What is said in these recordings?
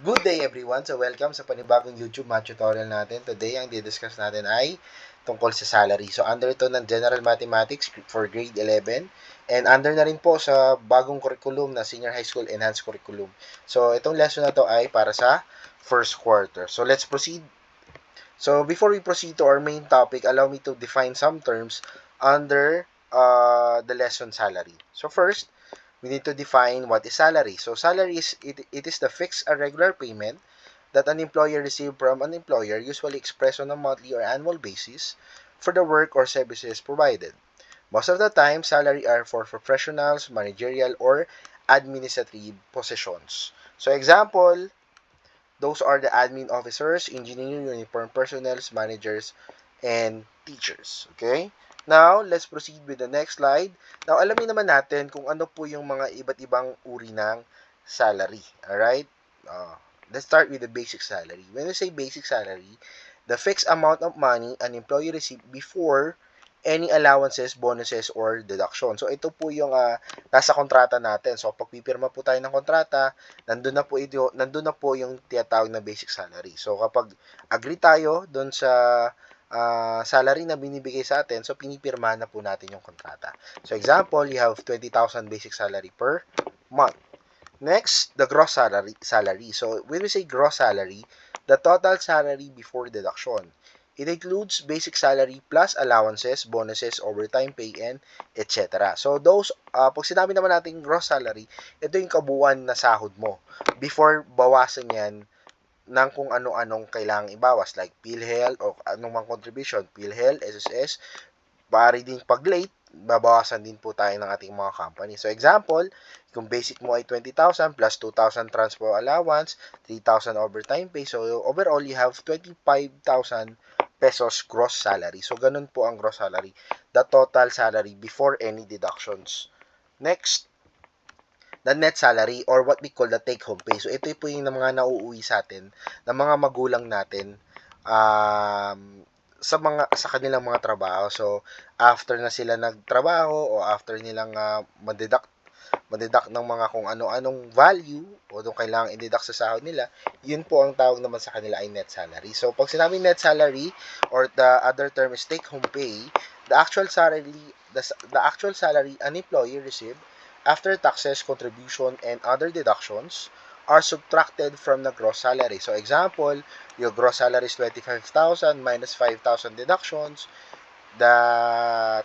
Good day everyone! So welcome sa panibagong YouTube math tutorial natin. Today, ang didiscuss natin ay tungkol sa salary. So under ito ng General Mathematics for grade 11 and under na rin po sa bagong curriculum na Senior High School Enhanced Curriculum. So itong lesson na to ay para sa first quarter. So let's proceed. So before we proceed to our main topic, allow me to define some terms under the lesson salary. So first, we need to define what is salary. So salary is it is the fixed or regular payment that an employer receives from an employer, usually expressed on a monthly or annual basis, for the work or services provided. Most of the time, salary are for professionals, managerial, or administrative positions. So example, those are the admin officers, engineer, uniform personnel, managers, and teachers. Okay? Now, let's proceed with the next slide. Now, alamin naman natin kung ano po yung mga iba't ibang uri ng salary. Alright? Let's start with the basic salary. When we say basic salary, the fixed amount of money an employee receives before any allowances, bonuses, or deduction. So, ito po yung nasa kontrata natin. So, pag pipirma po tayo ng kontrata, nandun na po yung tinatawag na basic salary. So, kapag agree tayo doon sa salary na binibigay sa atin, so pinipirmahan na po natin yung kontrata. So, example, you have 20,000 basic salary per month. Next, the gross salary. So, when we say gross salary, the total salary before deduction. It includes basic salary plus allowances, bonuses, overtime pay, and etc. So, pag sinabi naman natin gross salary, ito yung kabuuan na sahod mo. Before bawasan yan ng kung ano-anong kailangang ibawas, like PhilHealth o anong mang contribution, PhilHealth, SSS, Bari din pag late, babawasan din po tayo ng ating mga company. So example, kung basic mo ay 20,000 plus 2,000 transport allowance, 3,000 overtime pay, so overall you have 25,000 pesos gross salary. So ganun po ang gross salary, the total salary before any deductions. Next, the net salary or what we call the take home pay. So ito po yung mga nauuwi sa atin ng mga magulang natin sa kanilang mga trabaho. So after na sila nagtrabaho o after nilang madeduct ng mga kung ano-anong value o kung kailangan i-deduct sa sahod nila, yun po ang tawag naman sa kanila ay net salary. So pag sinabing net salary or the other term is take home pay, the actual salary the actual salary an employee received after taxes, contribution, and other deductions are subtracted from the gross salary. So example, your gross salary is 25,000 minus 5,000 deductions. The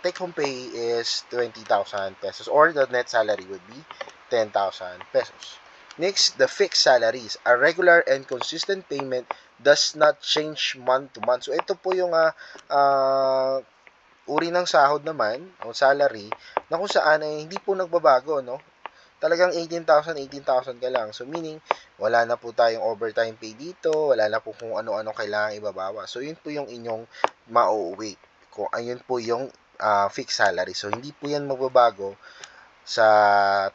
take-home pay is 20,000 pesos or the net salary would be 10,000 pesos. Next, the fixed salaries. A regular and consistent payment does not change month to month. So ito po yung uri ng sahod naman o salary na kung saan ay hindi po nagbabago, no? Talagang 18,000 ka lang. So, meaning, wala na po tayong overtime pay dito, wala na po kung ano-ano kailangan ibabawa. So, yun po yung inyong mauuwi. Kung ayun po yung fixed salary. So, hindi po yan magbabago sa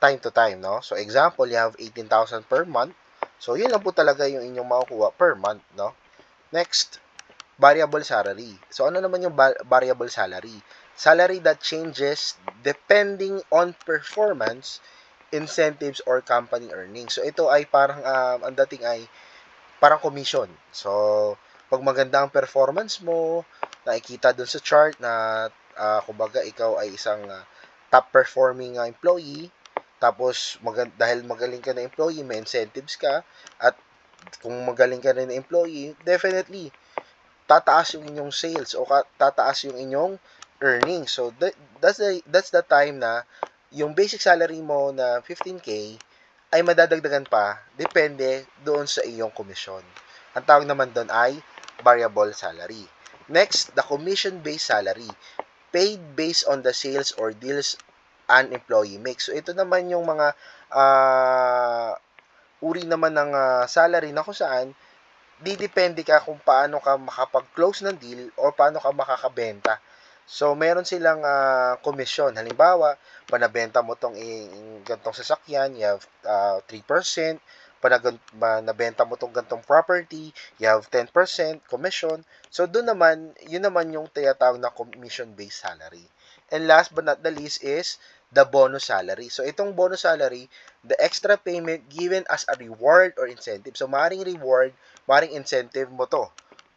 time to time, no? So, example, you have 18,000 per month. So, yun lang po talaga yung inyong makukuha per month, no? Next, variable salary. So, ano naman yung variable salary? Salary that changes depending on performance, incentives, or company earnings. So, ito ay parang, ang dating ay parang commission. So, pag maganda ang performance mo, nakikita dun sa chart na, kumbaga, ikaw ay isang top performing employee, tapos dahil magaling ka na employee, may incentives ka, at kung magaling ka rin na employee, definitely, tataas yung inyong sales o tataas yung inyong earnings. So, that's the time na yung basic salary mo na 15K ay madadagdagan pa depende doon sa iyong komisyon. Ang tawag naman doon ay variable salary. Next, the commission-based salary, paid based on the sales or deals an employee makes. So, ito naman yung mga uri naman ng salary na kung saan didepende ka kung paano ka makapag-close ng deal o paano ka makakabenta. So, meron silang komisyon. Halimbawa, panabenta mo tong gantong sasakyan, you have 3%. Nabenta mo tong gantong property, you have 10% commission. So, yun naman yung tinatawag na commission-based salary. And last but not the least is the bonus salary. So, itong bonus salary, the extra payment given as a reward or incentive. So, maaaring reward, maaaring incentive mo to.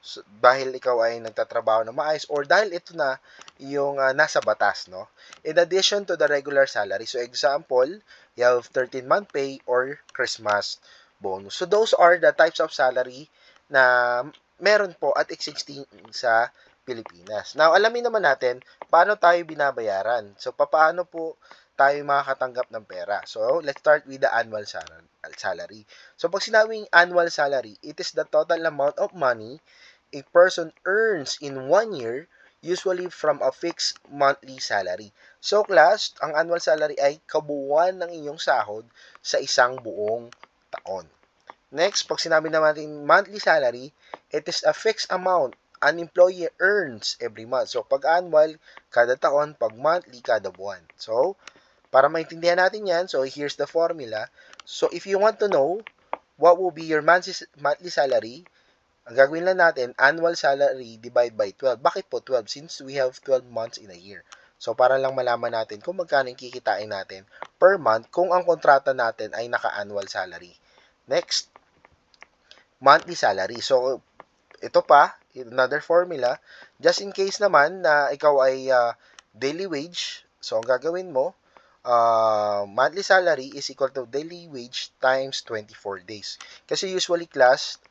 So, dahil ikaw ay nagtatrabaho na maayos or dahil ito na yung nasa batas, no? In addition to the regular salary. So, example, you have 13-month pay or Christmas bonus. So, those are the types of salary na meron po at existing sa Pilipinas. Now, alamin naman natin paano tayo binabayaran. So, paano po tayo makakatanggap ng pera? So, let's start with the annual salary. So, pag sinabing annual salary, it is the total amount of money a person earns in 1 year, usually from a fixed monthly salary. So, class, ang annual salary ay kabuuan ng inyong sahod sa isang buong taon. Next, pag sinabi natin monthly salary, it is a fixed amount an employee earns every month. So, pag annual, kada taon, pag monthly, kada buwan. So, para maintindihan natin yan, so here's the formula. So, if you want to know what will be your monthly salary, ang gagawin lang natin, annual salary divide by 12. Bakit po 12? Since we have 12 months in a year. So, para lang malaman natin kung magkano yung kikitain natin per month kung ang kontrata natin ay naka-annual salary. Next, monthly salary. So, ito pa, another formula, just in case naman na ikaw ay daily wage, so ang gagawin mo, monthly salary is equal to daily wage times 24 days. Kasi usually class,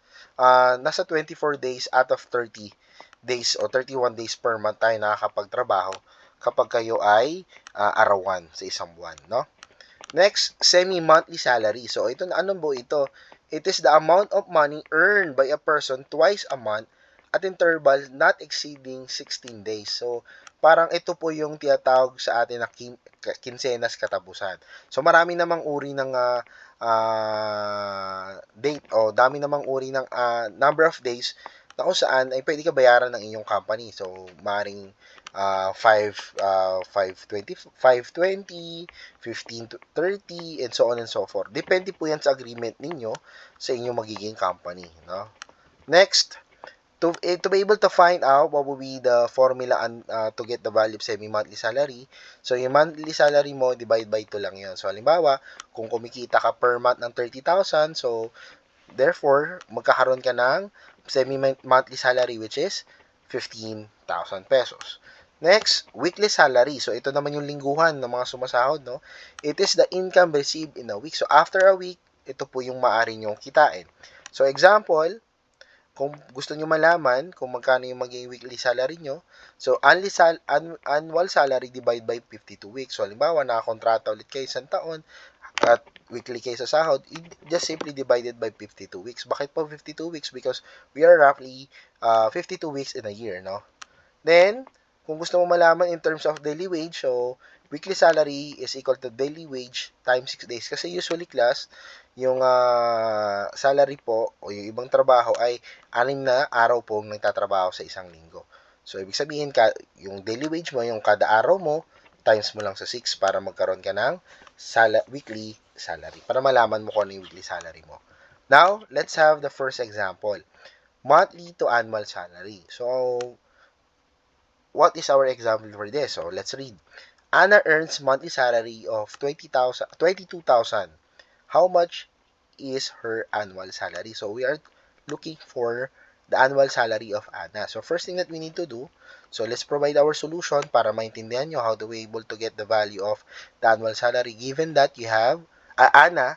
nasa 24 days out of 30 days o 31 days per month tayo nakakapagtrabaho kapag kayo ay arawan sa isang buwan, no? Next, semi-monthly salary. So, ito na anong po ito? It is the amount of money earned by a person twice a month at interval not exceeding 16 days. So, parang ito po yung tinatawag sa atin na kinsenas katapusan. So, marami namang uri ng date o dami namang uri ng number of days na kung saan ay pwede ka bayaran ng inyong company. So, maaaring 520, 15 to 30, and so on and so forth. Depende po yan sa agreement ninyo sa inyong magiging company. No? Next, to be able to find out what will be the formula to get the value of semi-monthly salary. So, yung monthly salary mo, divide by 2 lang yun. So, halimbawa, kung kumikita ka per month ng 30,000, so, therefore, magkakaroon ka ng semi-monthly salary which is 15,000 pesos. Next, weekly salary. So, ito naman yung lingguhan ng mga sumasahod, no? It is the income received in a week. So, after a week, ito po yung maaari nyong kitain. So, example, kung gusto nyo malaman kung magkano yung magiging weekly salary nyo, so, annual salary divide by 52 weeks. So, halimbawa, nakakontrata ulit kayo isang taon, at weekly kayo sa sahod, just simply divided by 52 weeks. Bakit po 52 weeks? Because we are roughly 52 weeks in a year, no? Then, kung gusto mo malaman in terms of daily wage, so, weekly salary is equal to daily wage times 6 days. Kasi usually class, yung salary po o yung ibang trabaho ay 6 na araw po nagtatrabaho sa isang linggo. So, ibig sabihin, yung daily wage mo, yung kada araw mo, times mo lang sa 6 para magkaroon ka ng weekly salary. Para malaman mo kung ano yung weekly salary mo. Now, let's have the first example. Monthly to annual salary. So, what is our example for this? So, let's read. Anna earns monthly salary of 22,000. How much is her annual salary? So, we are looking for the annual salary of Anna. So, first thing that we need to do, so let's provide our solution para maintindihan nyo how to be able to get the value of the annual salary given that you have, Anna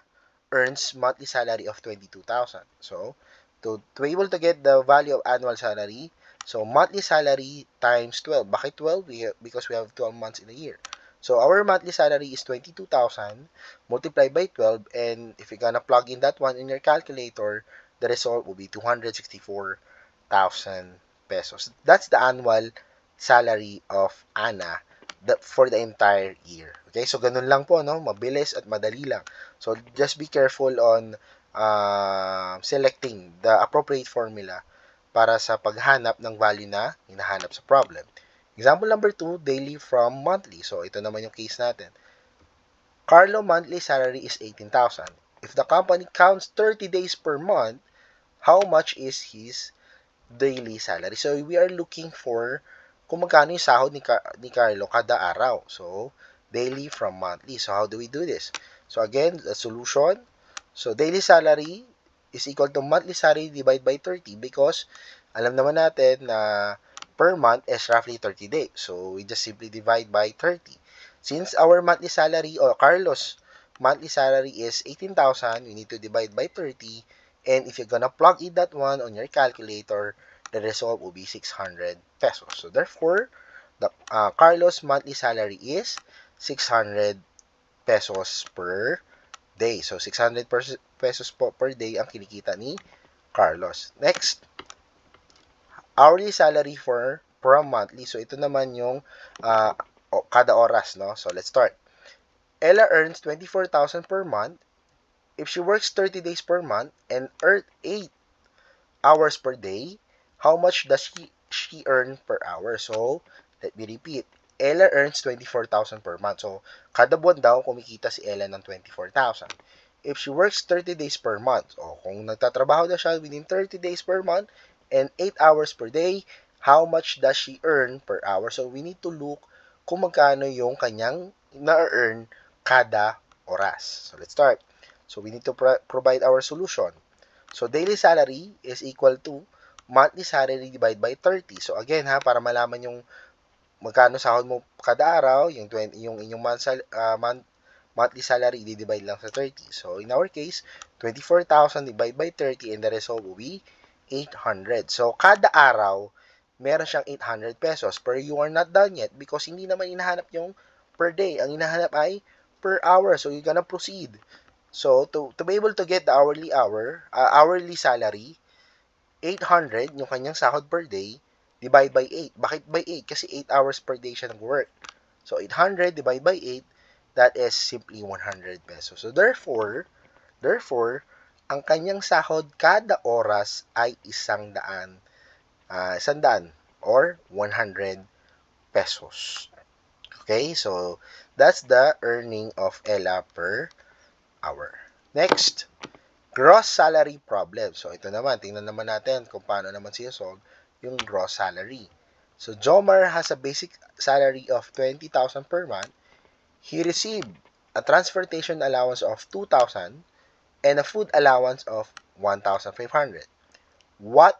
earns monthly salary of 22,000. So, to be able to get the value of annual salary, so, monthly salary times 12. Bakit 12? Because we have 12 months in a year. So, our monthly salary is 22,000 multiplied by 12. And if you're gonna plug in that one in your calculator, the result will be 264,000 pesos. That's the annual salary of Anna for the entire year. Okay? So, ganun lang po, no? Mabilis at madali lang. So, just be careful on selecting the appropriate formula para sa paghanap ng value na hinahanap sa problem. Example number 2, daily from monthly. So, ito naman yung case natin. Carlo monthly salary is 18,000. If the company counts 30 days per month, how much is his daily salary? So, we are looking for kung magkano yung sahod ni Carlo kada araw. So, daily from monthly. So how do we do this? So again, the solution. So daily salary is equal to monthly salary divided by 30 because alam naman natin na per month is roughly 30 days. So we just simply divide by 30. Since our monthly salary or Carlos monthly salary is 18,000, we need to divide by 30. And if you're gonna plug in that one on your calculator, the result will be 600 pesos. So therefore, the Carlos monthly salary is 600 pesos per day. So 600 pesos po per day ang kinikita ni Carlos. Next, hourly salary for per monthly. So ito naman yung kada oras, no? So let's start. Ella earns 24,000 per month. If she works 30 days per month and earns 8 hours per day, how much does she earn per hour? So, let me repeat. Ella earns 24,000 per month. So, kada buwan daw, kumikita si Ella ng 24,000. If she works 30 days per month, o kung nagtatrabaho na siya within 30 days per month and 8 hours per day, how much does she earn per hour? So, we need to look kung magkano yung kanyang na-earn kada oras. So, let's start. So, we need to provide our solution. So, daily salary is equal to monthly salary divided by 30. So, again ha, para malaman yung magkano sahod mo kada araw, yung inyong monthly salary, i-divide lang sa 30. So, in our case, 24,000 divided by 30 and the result will be 800. So, kada araw, meron siyang 800 pesos. Pero you are not done yet because hindi naman hinahanap yung per day. Ang hinahanap ay per hour. So, you're gonna proceed. So, to be able to get the hourly salary, 800, yung kanyang sahod per day, divide by 8. Bakit by 8? Kasi 8 hours per day siya nag-work. So, 800 divided by 8, that is simply 100 pesos. So, therefore, ang kanyang sahod kada oras ay 100 or 100 pesos. Okay? So, that's the earning of Ella per hour. Next, gross salary problem. So, ito naman, tingnan naman natin kung paano naman siya-solve yung gross salary. So, Jomar has a basic salary of 20,000 per month. He received a transportation allowance of 2,000 and a food allowance of 1,500. What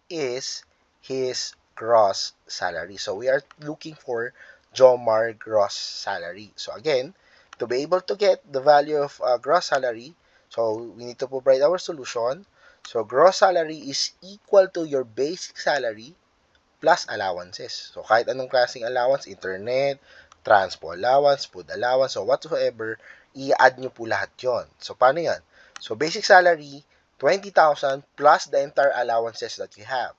is his gross salary? So, we are looking for Jomar gross salary. So, again, to be able to get the value of gross salary, so we need to provide our solution. So, gross salary is equal to your basic salary plus allowances. So, kahit anong klaseng allowance, internet, transport allowance, food allowance, so whatsoever, i-add nyo po lahat yon. So, paano yan? So, basic salary, 20,000 plus the entire allowances that you have.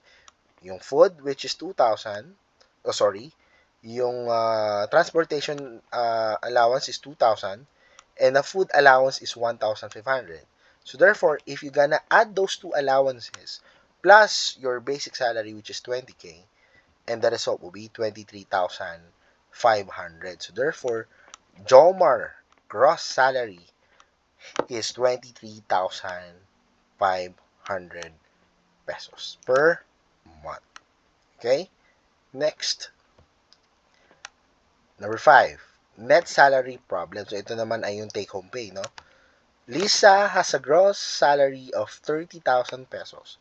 Yung food, which is 2,000, yung transportation allowance is 2,000 and the food allowance is 1,500. So therefore, if you're gonna add those two allowances plus your basic salary, which is 20K, and the result will be 23,500. So therefore, Jomar gross salary is 23,500 pesos per month. Okay? Next, number 5, net salary problem. So, ito naman ay yung take-home pay, no? Lisa has a gross salary of 30,000 pesos.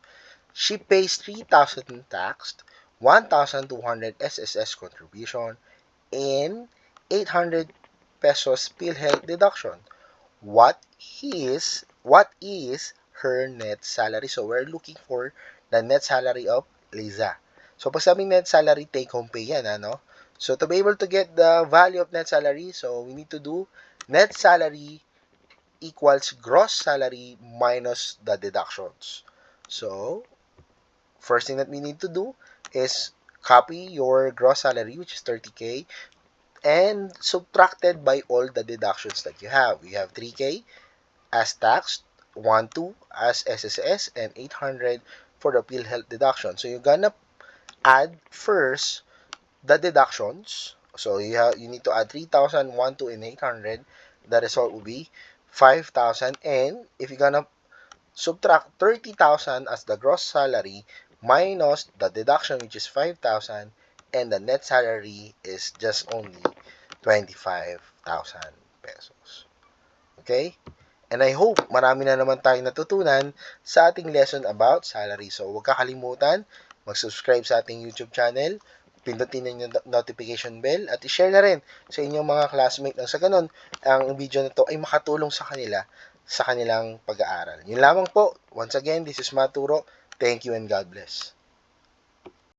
She pays 3,000 tax, 1,200 SSS contribution, and 800 pesos PhilHealth deduction. What is her net salary? So, we're looking for the net salary of Lisa. So, pag sabing net salary, take-home pay yan, ano? So, to be able to get the value of net salary, so we need to do net salary equals gross salary minus the deductions. So, first thing that we need to do is copy your gross salary, which is 30K, and subtracted by all the deductions that you have. We have 3K as tax, 1,2 as SSS, and 800 for the PhilHealth deduction. So, you're gonna add first the deductions. So, you need to add 3,000, 1,2, and 800. The result will be 5,000. And if you're gonna subtract 30,000 as the gross salary minus the deduction, which is 5,000, and the net salary is just only 25,000 pesos. Okay? And I hope marami na naman tayong natutunan sa ating lesson about salary. So, huwag kakalimutan, mag-subscribe sa ating YouTube channel, pindutin ninyo yung notification bell, at i-share na rin sa inyong mga classmate nang sa ganun, ang video na to ay makatulong sa kanila sa kanilang pag-aaral. Yun lamang po. Once again, this is Maturo. Thank you and God bless.